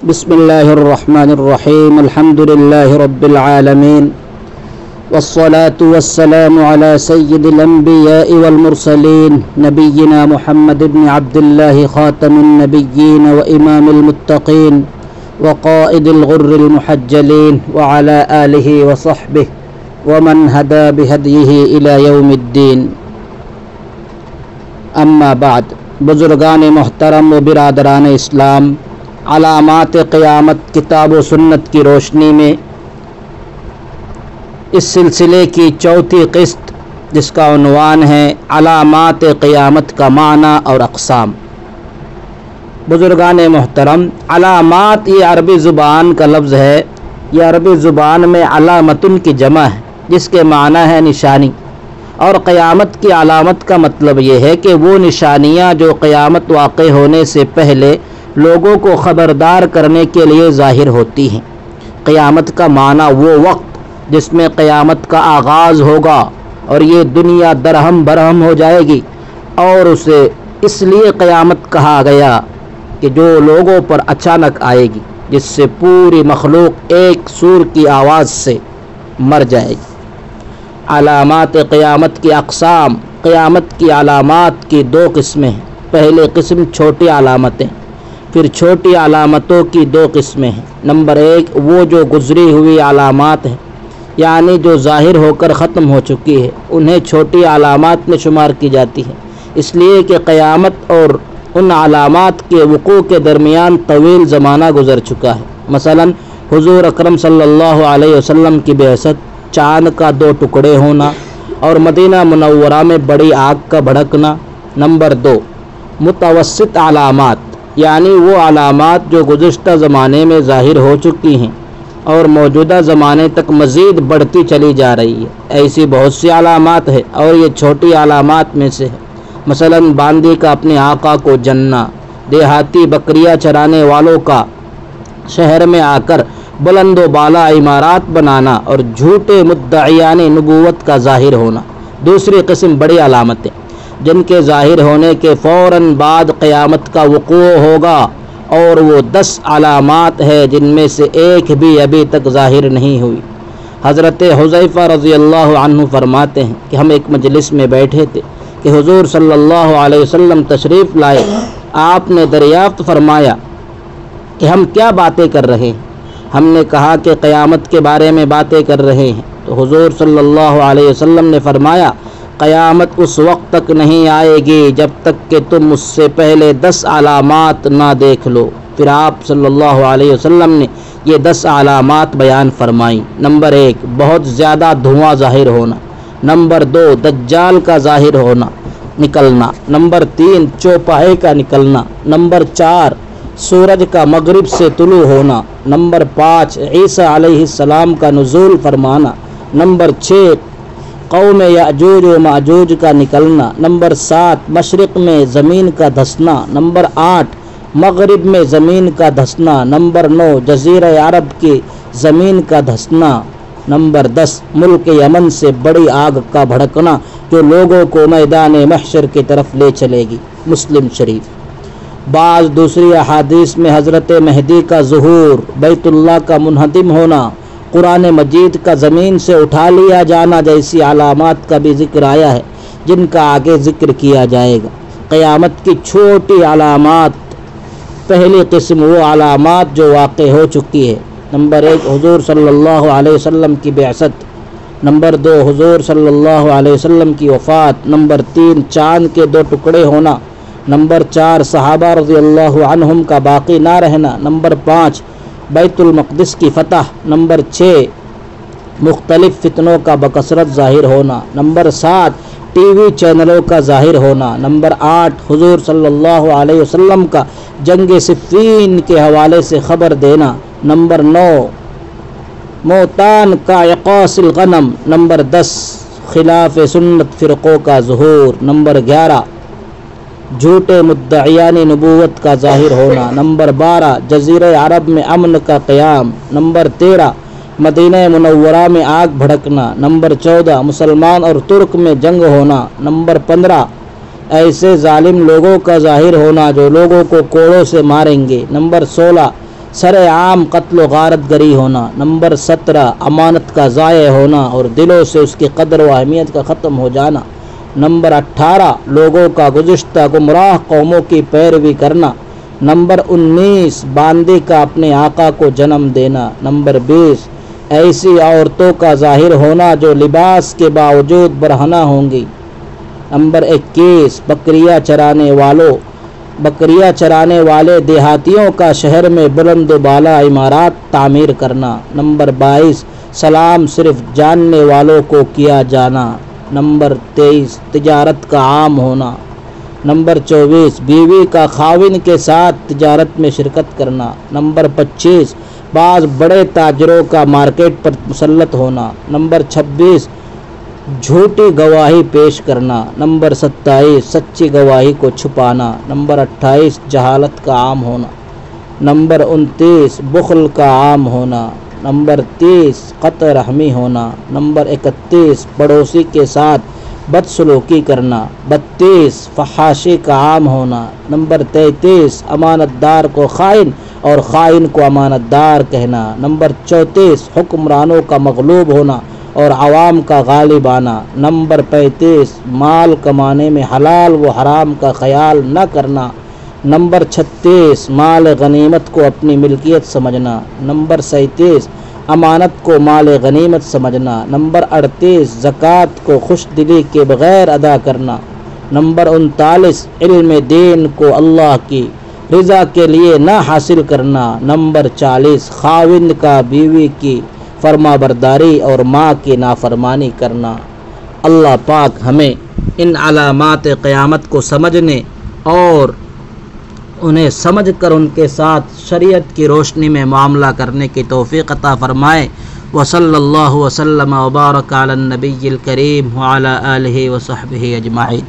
بسم الله الرحمن الرحيم الحمد لله رب العالمين والصلاة والسلام على سيد الأنبياء والمرسلين نبينا محمد بن عبد الله خاتم النبيين وإمام المتقين وقائد الغر المحجلين وعلى آله وصحبه ومن هدى بهديه إلى يوم الدين اما بعد بزرگان محترم و برادران اسلام، علامات قیامت کتاب و سنت کی روشنی میں اس سلسلے کی چوتھی قسط جس کا عنوان ہے علامات قیامت کا معنی اور اقسام۔ بزرگان محترم، علامات یہ عربی زبان کا لفظ ہے۔ یہ عربی زبان میں علامتن کی جمع ہے جس کے معنی ہے نشانی، اور قیامت کی علامت کا مطلب یہ ہے کہ وہ نشانیاں جو قیامت واقع ہونے سے پہلے لوگوں کو خبردار کرنے کے لیے ظاہر ہوتی ہیں۔ قیامت کا معنی وہ وقت جس میں قیامت کا آغاز ہوگا اور یہ دنیا درہم برہم ہو جائے گی، اور اسے اس لیے قیامت کہا گیا کہ جو لوگوں پر اچانک آئے گی، جس سے پوری مخلوق ایک سور کی آواز سے مر جائے گی۔ علامات قیامت کی اقسام۔ قیامت کی علامات کی دو قسمیں ہیں۔ پہلے قسم چھوٹی علامتیں، پھر چھوٹی علامتوں کی دو قسمیں ہیں۔ نمبر ایک، وہ جو گزری ہوئی علامات ہیں، یعنی جو ظاہر ہو کر ختم ہو چکی ہے، انہیں چھوٹی علامات میں شمار کی جاتی ہے، اس لیے کہ قیامت اور ان علامات کے وقوع کے درمیان طویل زمانہ گزر چکا ہے۔ مثلا حضور اکرم صلی اللہ علیہ وسلم کی بعثت، چاند کا دو ٹکڑے ہونا، اور مدینہ منورہ میں بڑی آگ کا بھڑکنا۔ نمبر دو، متوسط علامات، یعنی وہ علامات جو گزشتہ زمانے میں ظاہر ہو چکی ہیں اور موجودہ زمانے تک مزید بڑھتی چلی جا رہی ہے۔ ایسی بہت سی علامات ہیں اور یہ چھوٹی علامات میں سے ہے۔ مثلا باندی کا اپنے آقا کو جننا، دیہاتی بکریاں چرانے والوں کا شہر میں آ کر بلند و بالا عمارات بنانا، اور جھوٹے مدعیان نبوت کا ظاہر ہونا۔ دوسری قسم بڑی علامتیں، جن کے ظاہر ہونے کے فوراً بعد قیامت کا وقوع ہوگا، اور وہ 10 علامات ہے جن میں سے ایک بھی ابھی تک ظاہر نہیں ہوئی۔ حضرت حذیفہ رضی اللہ عنہ فرماتے ہیں کہ ہم ایک مجلس میں بیٹھے تھے کہ حضور صلی اللہ علیہ وسلم تشریف لائے۔ آپ نے دریافت فرمایا کہ ہم کیا باتیں کر رہے ہیں؟ ہم نے کہا کہ قیامت کے بارے میں باتیں کر رہے ہیں۔ تو حضور صلی اللہ علیہ وسلم نے فرمایا، قیامت اس وقت تک نہیں آئے گی جب تک کہ تم اس سے پہلے 10 علامات نہ دیکھ لو۔ پھر آپ صلی اللہ علیہ وسلم نے یہ 10 علامات بیان فرمائیں۔ نمبر ایک، بہت زیادہ دھواں ظاہر ہونا۔ نمبر دو، دجال کا ظاہر ہونا نکلنا۔ نمبر تین، چوپائے کا نکلنا۔ نمبر چار، سورج کا مغرب سے طلوع ہونا۔ نمبر 5، عیسیٰ علیہ السلام کا نزول فرمانا۔ نمبر 6، قوم یأجوج و ماجوج کا نکلنا۔ نمبر 7، مشرق میں زمین کا دھسنا۔ نمبر 8، مغرب میں زمین کا دھسنا۔ نمبر 9، جزیرہ عرب کی زمین کا دھسنا۔ نمبر 10، ملک یمن سے بڑی آگ کا بھڑکنا جو لوگوں کو میدان محشر کی طرف لے چلے گی۔ مسلم شریف۔ بعض دوسری احادیث میں حضرت مہدی کا ظہور، بیت اللہ کا منہدم ہونا، قرآن مجید کا زمین سے اٹھا لیا جانا جیسی علامات کا بھی ذکر آیا ہے، جن کا آگے ذکر کیا جائے گا۔ قیامت کی چھوٹی علامات۔ پہلی قسم وہ علامات جو واقع ہو چکی ہے۔ نمبر 1، حضور صلی اللہ علیہ وسلم کی بعثت۔ نمبر 2، حضور صلی اللہ علیہ وسلم کی وفات۔ نمبر 3، چاند کے 2 ٹکڑے ہونا۔ نمبر 4، صحابہ رضی اللہ عنہم کا باقی نہ رہنا۔ نمبر 5، بیت المقدس کی فتح۔ نمبر 6، مختلف فتنوں کا بکثرت ظاہر ہونا۔ نمبر 7، ٹی وی چینلوں کا ظاہر ہونا۔ نمبر 8، حضور صلی اللہ علیہ وسلم کا جنگ صفین کے حوالے سے خبر دینا۔ نمبر 9، موتان کا عقاص الغنم۔ نمبر 10، خلاف سنت فرقوں کا ظہور۔ نمبر 11، جھوٹے مدعیان نبوت کا ظاہر ہونا۔ نمبر 12، جزیرہ عرب میں امن کا قیام۔ نمبر 13، مدینہ منورہ میں آگ بھڑکنا۔ نمبر 14، مسلمان اور ترک میں جنگ ہونا۔ نمبر 15، ایسے ظالم لوگوں کا ظاہر ہونا جو لوگوں کو کوڑوں سے ماریں گے۔ نمبر 16، سر عام قتل و غارت گری ہونا۔ نمبر 17 امانت کا ضائع ہونا اور دلوں سے اس کی قدر و اہمیت کا ختم ہو جانا۔ نمبر 18 لوگوں کا گزشتہ گمراہ قوموں کی پیروی کرنا۔ نمبر 19 باندے کا اپنے آقا کو جنم دینا۔ نمبر 20 ایسی عورتوں کا ظاہر ہونا جو لباس کے باوجود برہنہ ہوں گی۔ نمبر 21 بکریاں چرانے والے دیہاتیوں کا شہر میں بلند و بالا عمارات تعمیر کرنا۔ نمبر 22 سلام صرف جاننے والوں کو کیا جانا۔ نمبر 23 تجارت کا عام ہونا۔ نمبر 24 بیوی کا خاوند کے ساتھ تجارت میں شرکت کرنا۔ نمبر 25 بعض بڑے تاجروں کا مارکیٹ پر مسلط ہونا۔ نمبر 26 جھوٹی گواہی پیش کرنا۔ نمبر 27 سچی گواہی کو چھپانا۔ نمبر 28 جہالت کا عام ہونا۔ نمبر 29 بخل کا عام ہونا۔ نمبر 30 قطع رحمی ہونا۔ نمبر 31 پڑوسی کے ساتھ بدسلوکی کرنا۔ 32 فحاشی کا عام ہونا۔ نمبر 33 امانت دار کو خائن اور خائن کو امانت دار کہنا۔ نمبر 34 حکمرانوں کا مغلوب ہونا اور عوام کا غالب آنا۔ نمبر 35 مال کمانے میں حلال و حرام کا خیال نہ کرنا۔ نمبر 36 مال غنیمت کو اپنی ملکیت سمجھنا۔ نمبر 37 امانت کو مال غنیمت سمجھنا۔ نمبر 38 زکوٰۃ کو خوش دلی کے بغیر ادا کرنا۔ نمبر 39 علم دین کو اللہ کی رضا کے لیے نہ حاصل کرنا۔ نمبر 40 خاوند کا بیوی کی فرما برداری اور ماں کی نافرمانی کرنا۔ اللہ پاک ہمیں ان علامات قیامت کو سمجھنے اور انہیں سمجھ کر ان کے ساتھ شریعت کی روشنی میں معاملہ کرنے کی توفیق عطا فرمائے۔ وصلی اللہ وسلم وبارک علی النبی الکریم وعلی آلہ وصحبہ اجمعین۔